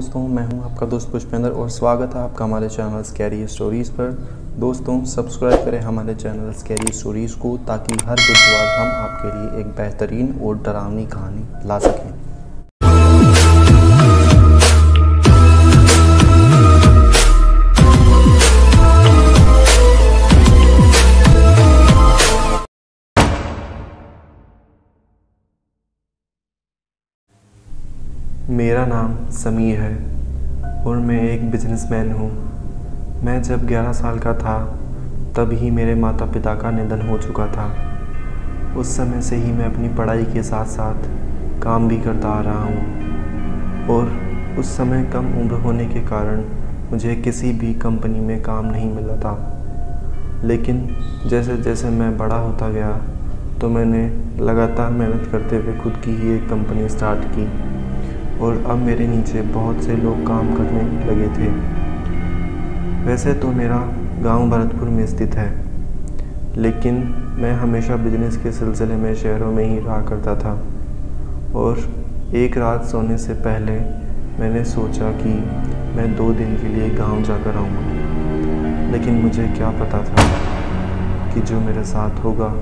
दोस्तों, मैं हूं आपका दोस्त पुष्पेंद्र और स्वागत है आपका हमारे चैनल स्कैरी स्टोरीज़ पर। दोस्तों, सब्सक्राइब करें हमारे चैनल स्कैरी स्टोरीज़ को ताकि हर बुधवार हम आपके लिए एक बेहतरीन और डरावनी कहानी ला सकें। मेरा नाम समीर है और मैं एक बिजनेसमैन हूँ। मैं जब 11 साल का था तब ही मेरे माता पिता का निधन हो चुका था। उस समय से ही मैं अपनी पढ़ाई के साथ साथ काम भी करता आ रहा हूँ और उस समय कम उम्र होने के कारण मुझे किसी भी कंपनी में काम नहीं मिला था। लेकिन जैसे जैसे मैं बड़ा होता गया तो मैंने लगातार मेहनत करते हुए खुद की ही एक कंपनी स्टार्ट की और अब मेरे नीचे बहुत से लोग काम करने लगे थे। वैसे तो मेरा गांव भरतपुर में स्थित है, लेकिन मैं हमेशा बिजनेस के सिलसिले में शहरों में ही रहा करता था और एक रात सोने से पहले मैंने सोचा कि मैं 2 दिन के लिए गांव जाकर आऊँगा। लेकिन मुझे क्या पता था कि जो मेरे साथ होगा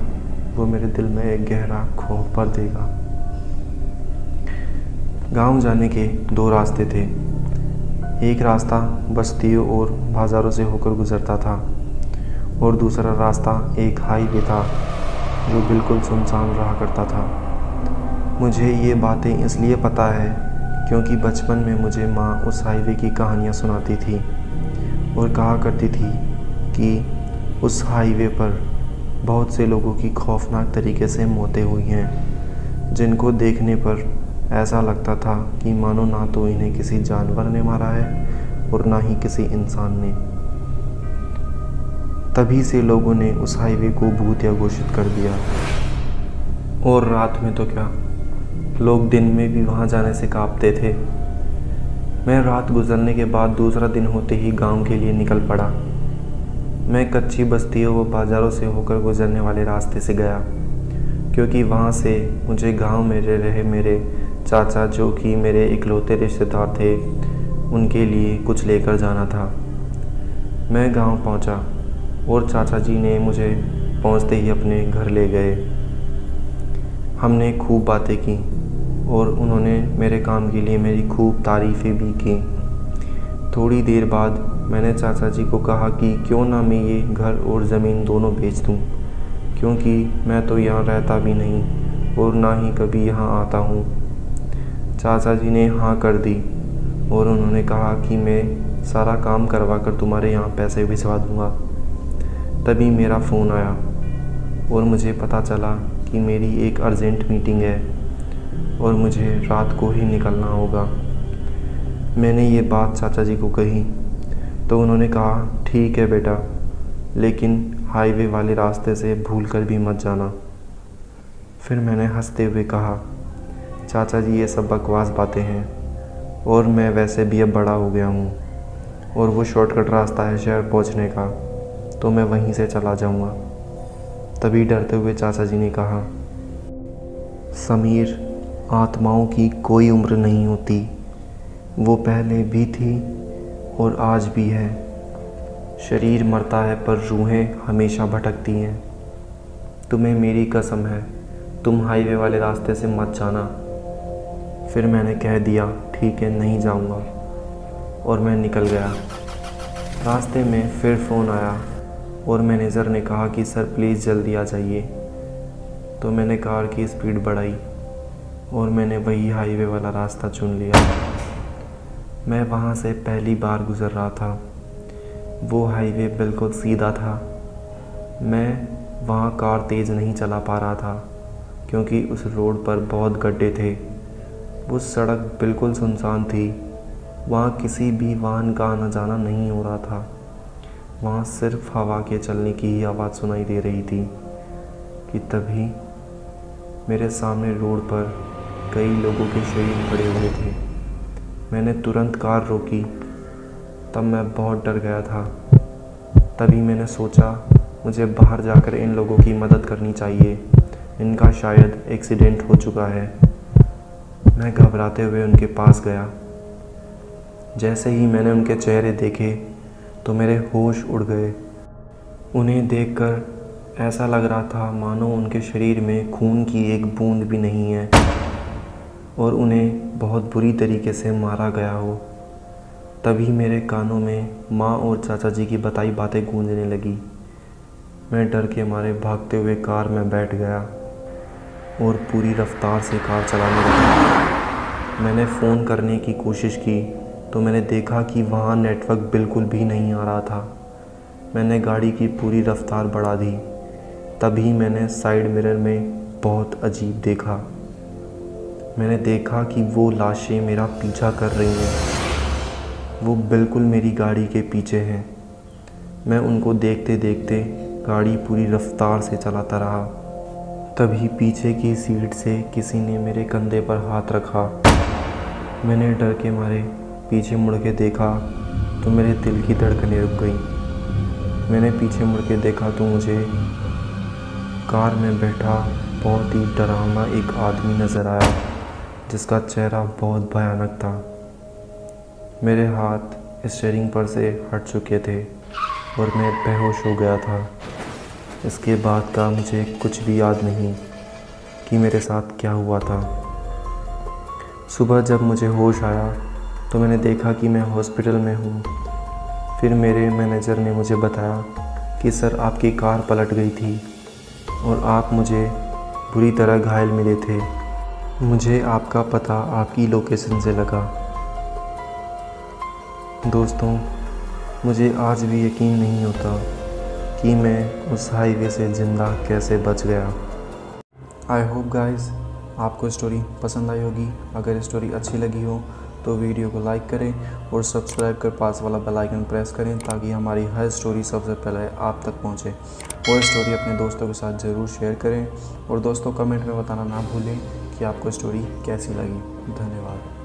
वो मेरे दिल में एक गहरा खौफ भर देगा। गांव जाने के 2 रास्ते थे। एक रास्ता बस्तियों और बाज़ारों से होकर गुजरता था और दूसरा रास्ता एक हाईवे था जो बिल्कुल सुनसान रहा करता था। मुझे ये बातें इसलिए पता है क्योंकि बचपन में मुझे माँ उस हाईवे की कहानियाँ सुनाती थी और कहा करती थी कि उस हाईवे पर बहुत से लोगों की खौफनाक तरीके से मौतें हुई हैं, जिनको देखने पर ऐसा लगता था कि मानो ना तो इन्हें किसी जानवर ने मारा है और ना ही किसी इंसान ने। तभी से लोगों ने उस हाईवे को भूतिया घोषित कर दिया और रात में तो क्या, लोग दिन में भी वहां जाने से कांपते थे। मैं रात गुजरने के बाद दूसरा दिन होते ही गांव के लिए निकल पड़ा। मैं कच्ची बस्तियों व बाज़ारों से होकर गुजरने वाले रास्ते से गया क्योंकि वहां से मुझे गांव में रह रहे मेरे चाचा, जो कि मेरे इकलौते रिश्तेदार थे, उनके लिए कुछ लेकर जाना था। मैं गांव पहुंचा और चाचा जी ने मुझे पहुंचते ही अपने घर ले गए। हमने खूब बातें की और उन्होंने मेरे काम के लिए मेरी खूब तारीफ़ें भी की। थोड़ी देर बाद मैंने चाचा जी को कहा कि क्यों ना मैं ये घर और ज़मीन दोनों बेच दूँ, क्योंकि मैं तो यहाँ रहता भी नहीं और ना ही कभी यहाँ आता हूँ। चाचा जी ने हाँ कर दी और उन्होंने कहा कि मैं सारा काम करवा कर तुम्हारे यहाँ पैसे भिजवा दूँगा। तभी मेरा फ़ोन आया और मुझे पता चला कि मेरी एक अर्जेंट मीटिंग है और मुझे रात को ही निकलना होगा। मैंने ये बात चाचा जी को कही तो उन्होंने कहा, ठीक है बेटा, लेकिन हाईवे वाले रास्ते से भूल कर भी मत जाना। फिर मैंने हंसते हुए कहा, चाचा जी ये सब बकवास बातें हैं और मैं वैसे भी अब बड़ा हो गया हूँ और वो शॉर्टकट रास्ता है शहर पहुँचने का, तो मैं वहीं से चला जाऊँगा। तभी डरते हुए चाचा जी ने कहा, समीर, आत्माओं की कोई उम्र नहीं होती, वो पहले भी थी और आज भी है। शरीर मरता है पर रूहें हमेशा भटकती हैं। तुम्हें मेरी कसम है, तुम हाईवे वाले रास्ते से मत जाना। फिर मैंने कह दिया, ठीक है, नहीं जाऊंगा, और मैं निकल गया। रास्ते में फिर फ़ोन आया और मैनेजर ने कहा कि सर प्लीज़ जल्दी आ जाइए। तो मैंने कार की स्पीड बढ़ाई और मैंने वही हाईवे वाला रास्ता चुन लिया। मैं वहाँ से पहली बार गुज़र रहा था। वो हाईवे बिल्कुल सीधा था। मैं वहाँ कार तेज़ नहीं चला पा रहा था क्योंकि उस रोड पर बहुत गड्ढे थे। वो सड़क बिल्कुल सुनसान थी। वहाँ किसी भी वाहन का आना जाना नहीं हो रहा था। वहाँ सिर्फ हवा के चलने की ही आवाज़ सुनाई दे रही थी कि तभी मेरे सामने रोड पर कई लोगों के शरीर पड़े हुए थे। मैंने तुरंत कार रोकी। तब मैं बहुत डर गया था। तभी मैंने सोचा मुझे बाहर जाकर इन लोगों की मदद करनी चाहिए, इनका शायद एक्सीडेंट हो चुका है। मैं घबराते हुए उनके पास गया जैसे ही मैंने उनके चेहरे देखे तो मेरे होश उड़ गए। उन्हें देखकर ऐसा लग रहा था मानो उनके शरीर में खून की एक बूंद भी नहीं है और उन्हें बहुत बुरी तरीके से मारा गया हो। तभी मेरे कानों में माँ और चाचा जी की बताई बातें गूंजने लगी। मैं डर के मारे भागते हुए कार में बैठ गया और पूरी रफ्तार से कार चलाने लगा। मैंने फ़ोन करने की कोशिश की तो मैंने देखा कि वहाँ नेटवर्क बिल्कुल भी नहीं आ रहा था। मैंने गाड़ी की पूरी रफ्तार बढ़ा दी। तभी मैंने साइड मिरर में बहुत अजीब देखा। मैंने देखा कि वो लाशें मेरा पीछा कर रही हैं। वो बिल्कुल मेरी गाड़ी के पीछे हैं। मैं उनको देखते देखते गाड़ी पूरी रफ्तार से चलाता रहा। तभी पीछे की सीट से किसी ने मेरे कंधे पर हाथ रखा। मैंने डर के मारे पीछे मुड़ के देखा तो मेरे दिल की धड़कनें रुक गईं। मैंने पीछे मुड़ के देखा तो मुझे कार में बैठा बहुत ही डरावना एक आदमी नज़र आया जिसका चेहरा बहुत भयानक था। मेरे हाथ स्टीयरिंग पर से हट चुके थे और मैं बेहोश हो गया था। इसके बाद का मुझे कुछ भी याद नहीं कि मेरे साथ क्या हुआ था। सुबह जब मुझे होश आया तो मैंने देखा कि मैं हॉस्पिटल में हूँ। फिर मेरे मैनेजर ने मुझे बताया कि सर आपकी कार पलट गई थी और आप मुझे बुरी तरह घायल मिले थे। मुझे आपका पता आपकी लोकेशन से लगा। दोस्तों, मुझे आज भी यकीन नहीं होता कि मैं उस हाईवे से ज़िंदा कैसे बच गया। आई होप गाइस आपको स्टोरी पसंद आई होगी। अगर स्टोरी अच्छी लगी हो तो वीडियो को लाइक करें और सब्सक्राइब कर पास वाला बेल आइकन प्रेस करें ताकि हमारी हर स्टोरी सबसे पहले आप तक पहुंचे। और स्टोरी अपने दोस्तों के साथ ज़रूर शेयर करें और दोस्तों कमेंट में बताना ना भूलें कि आपको स्टोरी कैसी लगी। धन्यवाद।